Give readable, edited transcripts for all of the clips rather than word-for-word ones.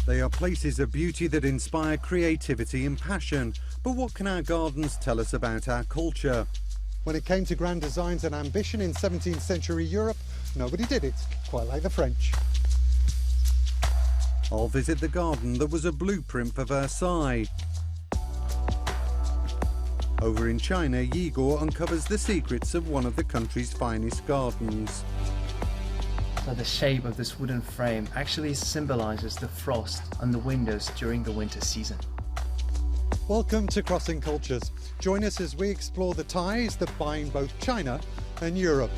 They are places of beauty that inspire creativity and passion. But what can our gardens tell us about our culture? When it came to grand designs and ambition in 17th century Europe, nobody did it quite like the French. I'll visit the garden that was a blueprint for Versailles. Over in China, Igor uncovers the secrets of one of the country's finest gardens. So the shape of this wooden frame actually symbolizes the frost on the windows during the winter season. Welcome to Crossing Cultures. Join us as we explore the ties that bind both China and Europe.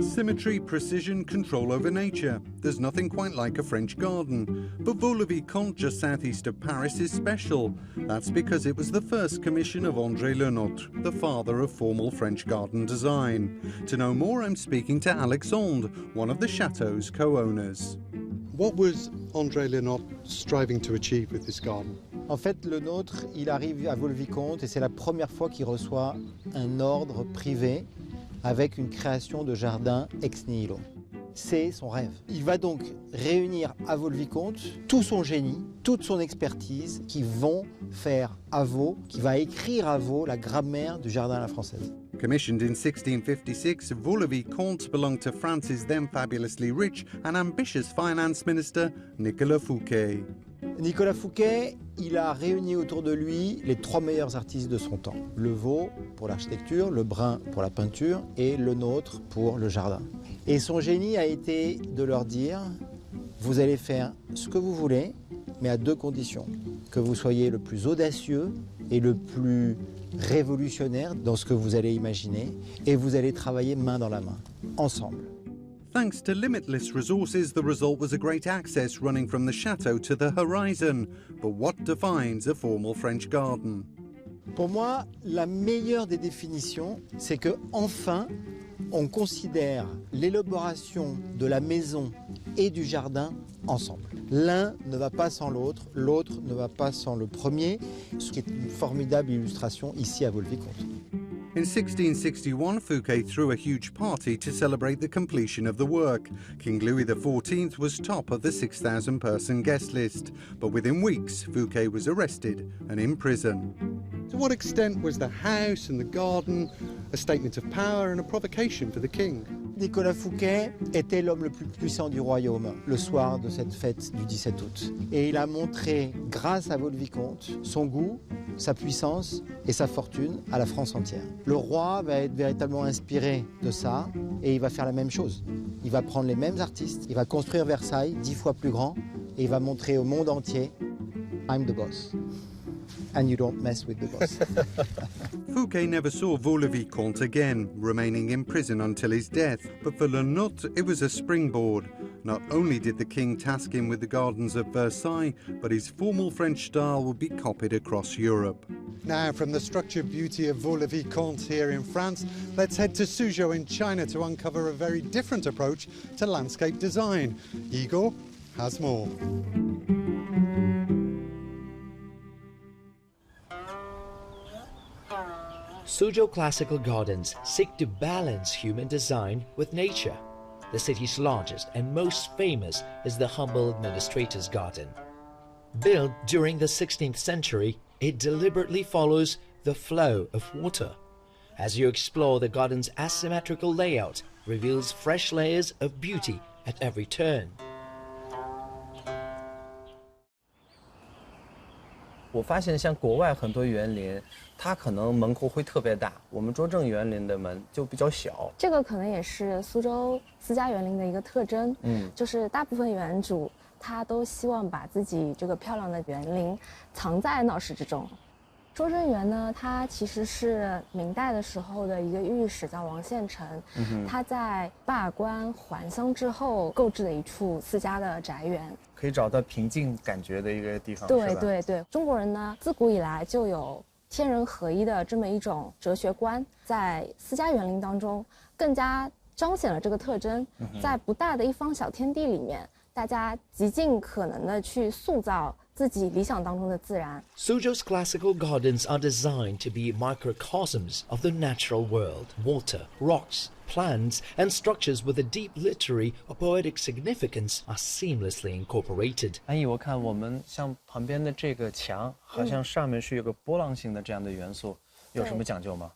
Symmetry, precision, control over nature. There's nothing quite like a French garden. But Vaux-le-Vicomte, just southeast of Paris, is special. That's because it was the first commission of André Le Nôtre, the father of formal French garden design. To know more, I'm speaking to Alexandre, one of the chateau's co-owners. What was André Le Nôtre striving to achieve with this garden? En fait, Le Nôtre, il arrive à Vaux-le-Vicomte et c'est la première fois qu'il reçoit un ordre privé avec une création de jardin ex nihilo. C'est son rêve. Il va donc réunir à Vaux-le-Vicomte tout son génie, toute son expertise qui vont faire à Vaux, qui va écrire à Vaux la grammaire du jardin à la française. Commissioned in 1656, Vaux-le-Vicomte belonged to France's then fabulously rich and ambitious finance minister, Nicolas Fouquet. Nicolas Fouquet, il a réuni autour de lui les trois meilleurs artistes de son temps. Le Vaux pour l'architecture, le Brun pour la peinture et le Nôtre pour le jardin. Et son génie a été de leur dire, vous allez faire ce que vous voulez, mais à deux conditions. Que vous soyez le plus audacieux et le plus révolutionnaire dans ce que vous allez imaginer, et vous allez travailler main dans la main, ensemble. Thanks to limitless resources, the result was a great access running from the chateau to the horizon. But what defines a formal French garden? Pour moi, la meilleure des définitions, c'est que enfin, on considère l'élaboration de la maison et du jardin ensemble. L'un ne va pas sans l'autre, l'autre ne va pas sans le premier, ce qui est une formidable illustration ici à Vaux-le-Vicomte. In 1661, Fouquet threw a huge party to celebrate the completion of the work. King Louis XIV was top of the 6,000-person guest list, but within weeks, Fouquet was arrested and in prison. To what extent was the house and the garden a statement of power and a provocation for the king? Nicolas Fouquet était l'homme le plus puissant du royaume le soir de cette fête du 17 août. Et il a montré, grâce à Vaux-le-Vicomte, son goût, sa puissance et sa fortune à la France entière. Le roi va être véritablement inspiré de ça et il va faire la même chose. Il va prendre les mêmes artistes, il va construire Versailles 10 fois plus grand et il va montrer au monde entier « I'm the boss ». And you don't mess with the boss. Fouquet never saw Vaux-le-Vicomte again, remaining in prison until his death. But for Le Nôtre, it was a springboard. Not only did the king task him with the gardens of Versailles, but his formal French style would be copied across Europe. Now, from the structured beauty of Vaux-le-Vicomte here in France, let's head to Suzhou in China to uncover a very different approach to landscape design. Igor has more. Suzhou Classical Gardens seek to balance human design with nature. The city's largest and most famous is the humble administrator's garden. Built during the 16th century, it deliberately follows the flow of water. As you explore, the garden's asymmetrical layout reveals fresh layers of beauty at every turn. 我发现像国外很多园林，它可能门口会特别大，我们拙政园林的门就比较小。这个可能也是苏州私家园林的一个特征，就是大部分园主他都希望把自己这个漂亮的园林藏在闹市之中。拙政园呢，它其实是明代的时候的一个御史叫王献臣，他在罢官还乡之后购置的一处私家的宅园。 可以找到平静感觉的一个地方。对对对，中国人呢自古以来就有天人合一的这么一种哲学观，在私家园林当中更加彰显了这个特征。在不大的一方小天地里面，大家极尽可能的去塑造自己理想当中的自然。 Suzhou's classical gardens are designed to be microcosms of the natural world. Water, rocks, plants, and structures with a deep literary or poetic significance are seamlessly incorporated. 安逸，我看我们像旁边的这个墙，好像上面是有个波浪形的这样的元素，有什么讲究吗？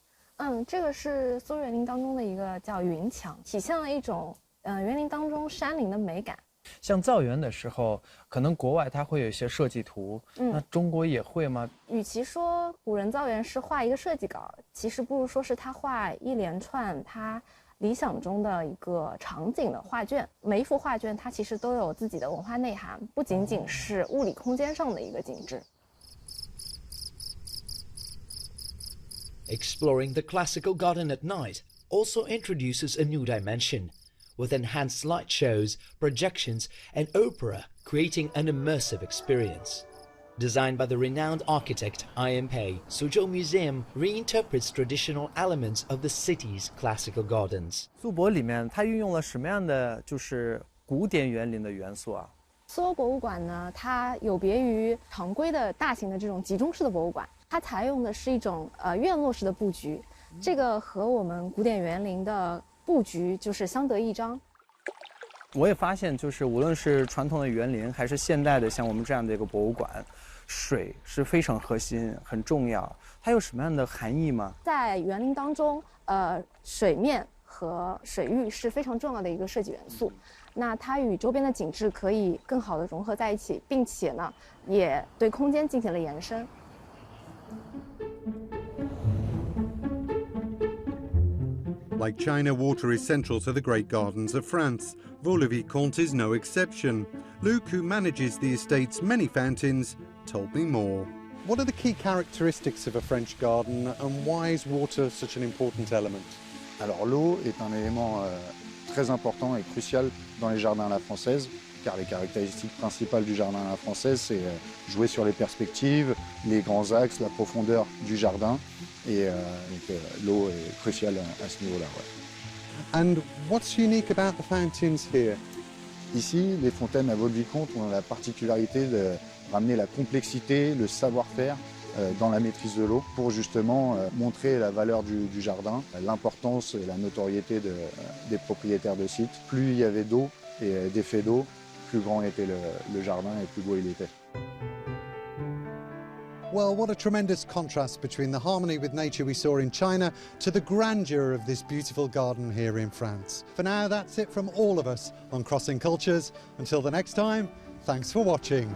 这个是苏园林当中的一个叫云墙，体现了一种园林当中山林的美感。 像造园的时候，可能国外它会有一些设计图，那中国也会吗？与其说古人造园是画一个设计稿，其实不如说是他画一连串他理想中的一个场景的画卷。每一幅画卷它其实都有自己的文化内涵，不仅仅是物理空间上的一个景致。 Exploring the classical garden at night also introduces a new dimension, with enhanced light shows, projections, and opera, creating an immersive experience. Designed by the renowned architect I.M. Pei, Suzhou Museum reinterprets traditional elements of the city's classical gardens. 苏博里面它运用了什么样的就是古典园林的元素啊？ 苏州博物馆呢，它有别于常规的大型的这种集中式的博物馆，它采用的是一种院落式的布局，这个和我们古典园林的布局就是相得益彰。我也发现，就是无论是传统的园林，还是现代的像我们这样的一个博物馆，水是非常核心、很重要。它有什么样的含义吗？在园林当中，水面和水域是非常重要的一个设计元素。那它与周边的景致可以更好的融合在一起，并且呢，也对空间进行了延伸。 Like China, water is central to the great gardens of France. Vaux-le-Vicomte is no exception. Luke, who manages the estate's many fountains, told me more. What are the key characteristics of a French garden and why is water such an important element? Alors l'eau est un élément très important et crucial dans les jardins à la française, car les caractéristiques principales du jardin à la française, c'est jouer sur les perspectives, les grands axes, la profondeur du jardin, et l'eau est cruciale à ce niveau-là. Ouais. And what's unique about the fountains here? Ici, les fontaines à Vaux-le-Vicomte ont la particularité de ramener la complexité, le savoir-faire dans la maîtrise de l'eau pour justement montrer la valeur du jardin, l'importance et la notoriété des propriétaires de sites. Plus il y avait d'eau et d'effet d'eau, plus grand était le jardin et plus beau il était. Well, what a tremendous contrast between the harmony with nature we saw in China to the grandeur of this beautiful garden here in France. For now, that's it from all of us on Crossing Cultures. Until the next time, thanks for watching.